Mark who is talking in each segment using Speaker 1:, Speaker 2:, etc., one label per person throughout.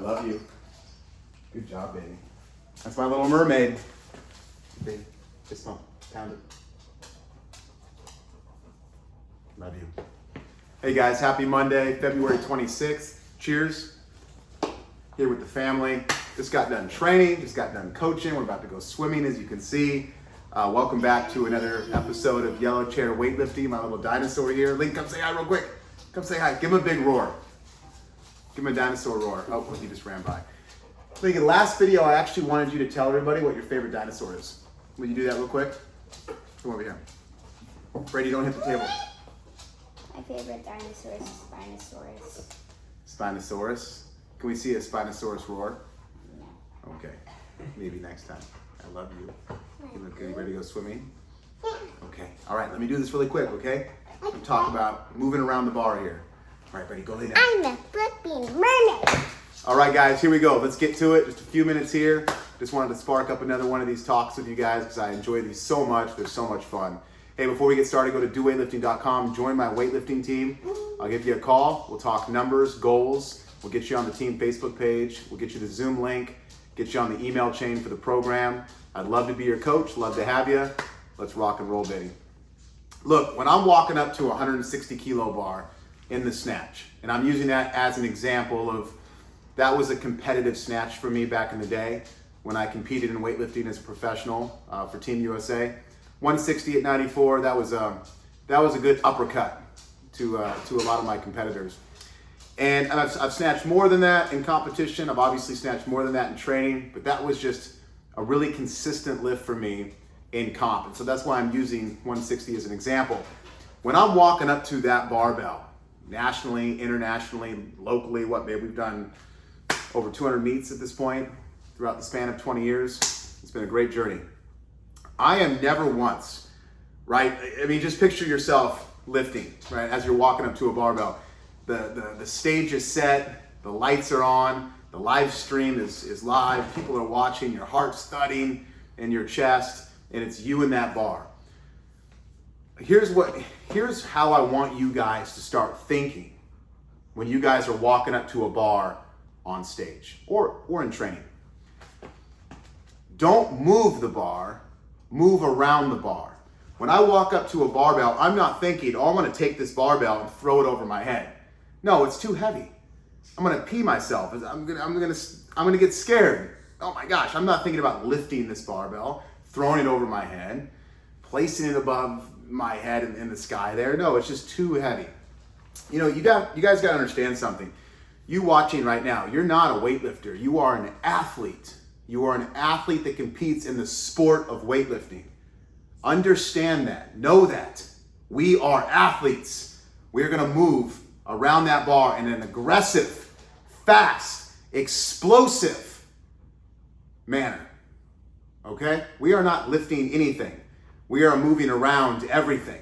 Speaker 1: love you. Good job, baby. That's my little mermaid. Baby, fist bump, pound it. Love you. Hey guys, happy Monday, February 26th. Cheers. Here with the family. Just got done training, just got done coaching. We're about to go swimming, as you can see. Welcome back to another episode of Yellow Chair Weightlifting. My little dinosaur here. Link, come say hi real quick. Come say hi. Give him a big roar. Give him a dinosaur roar. Oh, he just ran by. Link, in the last video, I actually wanted you to tell everybody what your favorite dinosaur is. Will you do that real quick? Come over here. Brady, don't hit the table.
Speaker 2: My favorite dinosaur is Spinosaurus.
Speaker 1: Spinosaurus. Can we see a Spinosaurus roar?
Speaker 2: No.
Speaker 1: Okay. Maybe next time. I love you. You ready to go swimming? Okay. All right, let me do this really quick, okay? We'll talk about moving around the bar here. All right, buddy, go lay down.
Speaker 2: I'm a flipping mermaid.
Speaker 1: All right, guys, here we go. Let's get to it. Just a few minutes here. Just wanted to spark up another one of these talks with you guys because I enjoy these so much. They're so much fun. Hey, before we get started, go to doweightlifting.com. Join my weightlifting team. I'll give you a call. We'll talk numbers, goals. We'll get you on the team Facebook page. We'll get you the Zoom link. Get you on the email chain for the program. I'd love to be your coach. Love to have you. Let's rock and roll, baby. Look, when I'm walking up to a 160 kilo bar in the snatch, and I'm using that as an example of that was a competitive snatch for me back in the day when I competed in weightlifting as a professional for Team USA. 160 at 94, that was a good uppercut to a lot of my competitors. And I've snatched more than that in competition. I've obviously snatched more than that in training, but that was just a really consistent lift for me in comp. And so that's why I'm using 160 as an example. When I'm walking up to that barbell, nationally, internationally, locally, maybe we've done over 200 meets at this point throughout the span of 20 years. It's been a great journey. I am never once, right? I mean, just picture yourself lifting, right? As you're walking up to a barbell. The stage is set, the lights are on, the live stream is live, people are watching, your heart's thudding in your chest, and it's you in that bar. Here's how I want you guys to start thinking when you guys are walking up to a bar on stage or in training. Don't move the bar, move around the bar. When I walk up to a barbell, I'm not thinking, oh, I'm gonna take this barbell and throw it over my head. No, it's too heavy. I'm gonna pee myself. I'm gonna get scared. Oh my gosh, I'm not thinking about lifting this barbell, throwing it over my head, placing it above my head in the sky there. No, it's just too heavy. You know, you guys gotta understand something. You watching right now, you're not a weightlifter. You are an athlete. You are an athlete that competes in the sport of weightlifting. Understand that. Know that. We are athletes. We're gonna move around that bar in an aggressive, fast, explosive manner. Okay? We are not lifting anything. We are moving around everything.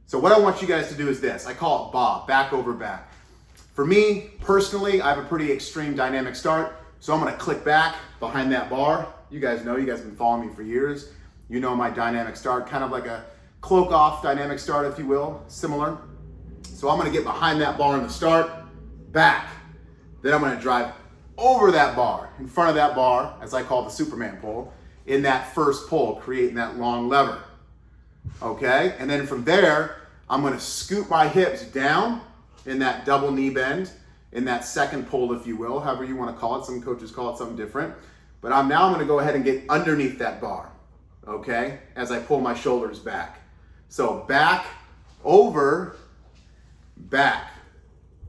Speaker 1: So what I want you guys to do is this. I call it Bob, back over back. For me, personally, I have a pretty extreme dynamic start. So I'm gonna click back behind that bar. You guys know, you guys have been following me for years. You know my dynamic start, kind of like a cloak off dynamic start, if you will, similar. So I'm gonna get behind that bar in the start, back. Then I'm gonna drive over that bar, in front of that bar, as I call the Superman pull, in that first pull, creating that long lever. Okay, and then from there, I'm gonna scoot my hips down in that double knee bend, in that second pull, if you will, however you wanna call it. Some coaches call it something different. But I'm gonna go ahead and get underneath that bar, okay, as I pull my shoulders back. So back, over, back.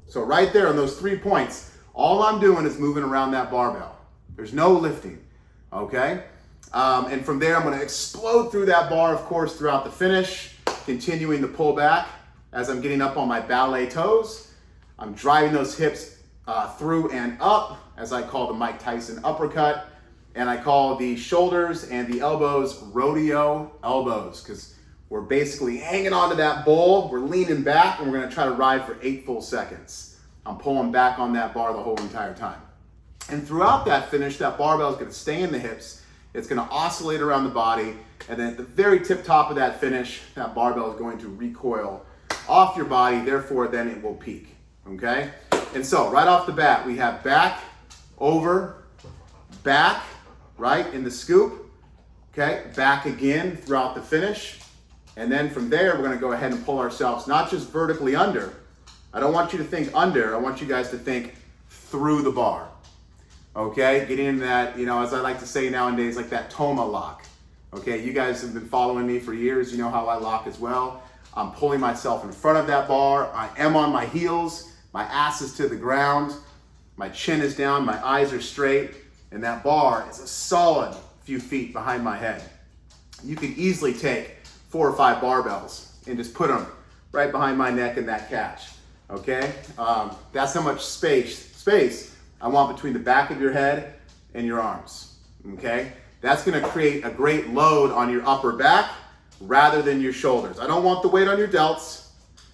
Speaker 1: So right there on those 3 points, all I'm doing is moving around that barbell. There's no lifting, okay? And from there, I'm gonna explode through that bar, of course, throughout the finish, continuing the pull back as I'm getting up on my ballet toes. I'm driving those hips through and up, as I call the Mike Tyson uppercut, and I call the shoulders and the elbows rodeo elbows, because we're basically hanging onto that bowl, we're leaning back, and we're gonna try to ride for 8 full seconds. I'm pulling back on that bar the whole entire time. And throughout that finish, that barbell is gonna stay in the hips, it's gonna oscillate around the body, and then at the very tip top of that finish, that barbell is going to recoil off your body, therefore then it will peak, okay? And so right off the bat, we have back, over, back, right, in the scoop, okay, back again throughout the finish. And then from there, we're gonna go ahead and pull ourselves, not just vertically under. I don't want you to think under, I want you guys to think through the bar. Okay, getting into that, you know, as I like to say nowadays, like that Toma lock. Okay, you guys have been following me for years, you know how I lock as well. I'm pulling myself in front of that bar. I am on my heels, my ass is to the ground, my chin is down, my eyes are straight, and that bar is a solid few feet behind my head. You could easily take 4 or 5 barbells and just put them right behind my neck in that catch, okay? That's how much space I want between the back of your head and your arms, okay? That's gonna create a great load on your upper back rather than your shoulders. I don't want the weight on your delts.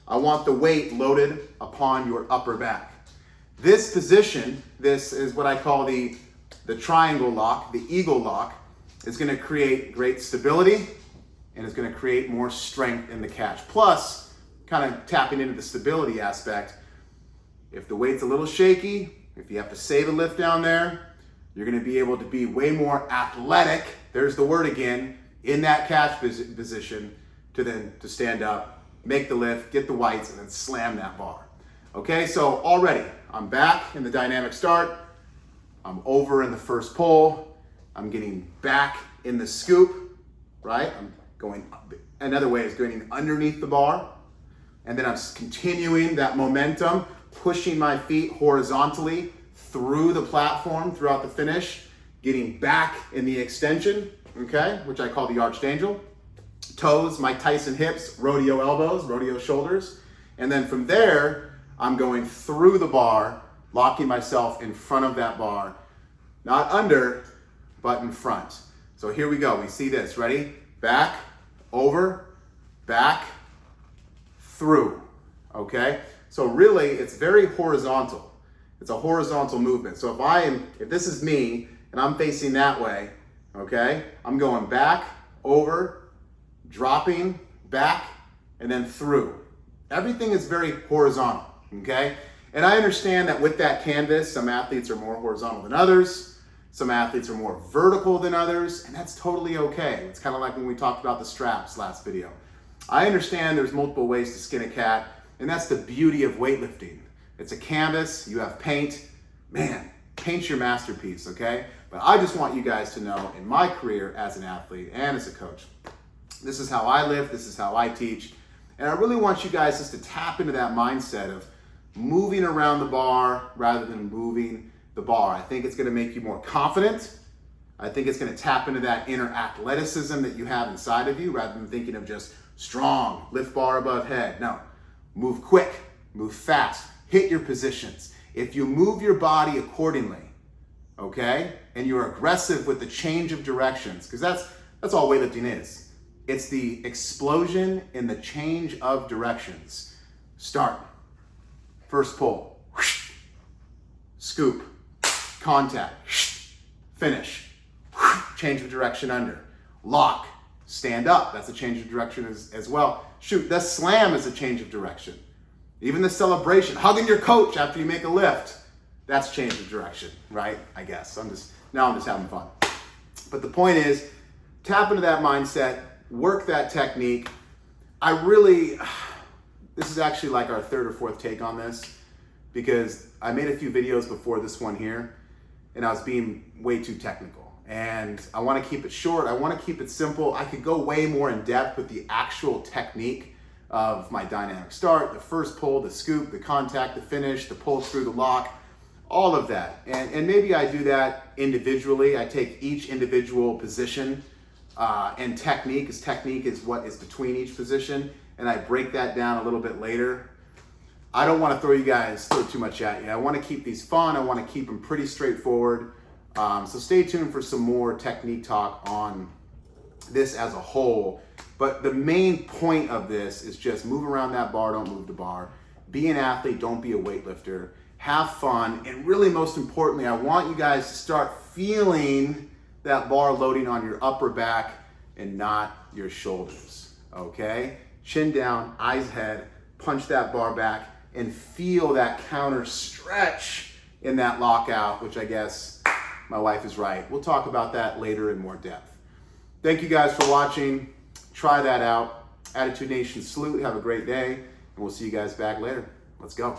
Speaker 1: I want the weight loaded upon your upper back. This position, this is what I call the triangle lock, the eagle lock, is gonna create great stability and it's gonna create more strength in the catch. Plus, kind of tapping into the stability aspect, if the weight's a little shaky, if you have to save a lift down there, you're gonna be able to be way more athletic, there's the word again, in that catch position to stand up, make the lift, get the whites, and then slam that bar. Okay, so already, I'm back in the dynamic start, I'm over in the first pull, I'm getting back in the scoop, right? I'm going, another way is going underneath the bar, and then I'm continuing that momentum, pushing my feet horizontally through the platform throughout the finish, getting back in the extension, okay, which I call the arched angel. Toes, Mike Tyson hips, rodeo elbows, rodeo shoulders. And then from there, I'm going through the bar, locking myself in front of that bar, not under, but in front. So here we go, we see this, ready? Back, over, back, through, okay? So really, it's very horizontal. It's a horizontal movement. So if this is me and I'm facing that way, okay, I'm going back, over, dropping, back, and then through. Everything is very horizontal, okay? And I understand that with that canvas, some athletes are more horizontal than others, some athletes are more vertical than others, and that's totally okay. It's kind of like when we talked about the straps last video. I understand there's multiple ways to skin a cat, and that's the beauty of weightlifting. It's a canvas, you have paint, man, paint's your masterpiece, okay? But I just want you guys to know, in my career as an athlete and as a coach, this is how I live, this is how I teach, and I really want you guys just to tap into that mindset of moving around the bar rather than moving the bar. I think it's gonna make you more confident. I think it's gonna tap into that inner athleticism that you have inside of you rather than thinking of just strong, lift bar above head. No, move quick, move fast, hit your positions. If you move your body accordingly, okay, and you're aggressive with the change of directions, because that's all weightlifting is. It's the explosion in the change of directions. Start, first pull, scoop, contact, finish, change of direction under, lock, stand up, that's a change of direction as well. Shoot, the slam is a change of direction. Even the celebration, hugging your coach after you make a lift, that's change of direction, right? I guess, I'm just having fun. But the point is, tap into that mindset, work that technique. This is actually like our 3rd or 4th take on this, because I made a few videos before this one here, and I was being way too technical. And I want to keep it short, I want to keep it simple. I could go way more in depth with the actual technique of my dynamic start, the first pull, the scoop, the contact, the finish, the pull through, the lock, all of that. And maybe I do that individually. I take each individual position and technique is what is between each position, and I break that down a little bit later. I don't want to throw too much at you. I want to keep these fun. I want to keep them pretty straightforward. So stay tuned for some more technique talk on this as a whole. But the main point of this is just move around that bar, don't move the bar. Be an athlete, don't be a weightlifter. Have fun, and really most importantly, I want you guys to start feeling that bar loading on your upper back and not your shoulders, okay? Chin down, eyes ahead, punch that bar back, and feel that counter stretch in that lockout, which I guess my wife is right. We'll talk about that later in more depth. Thank you guys for watching. Try that out. Attitude Nation salute. Have a great day. And we'll see you guys back later. Let's go.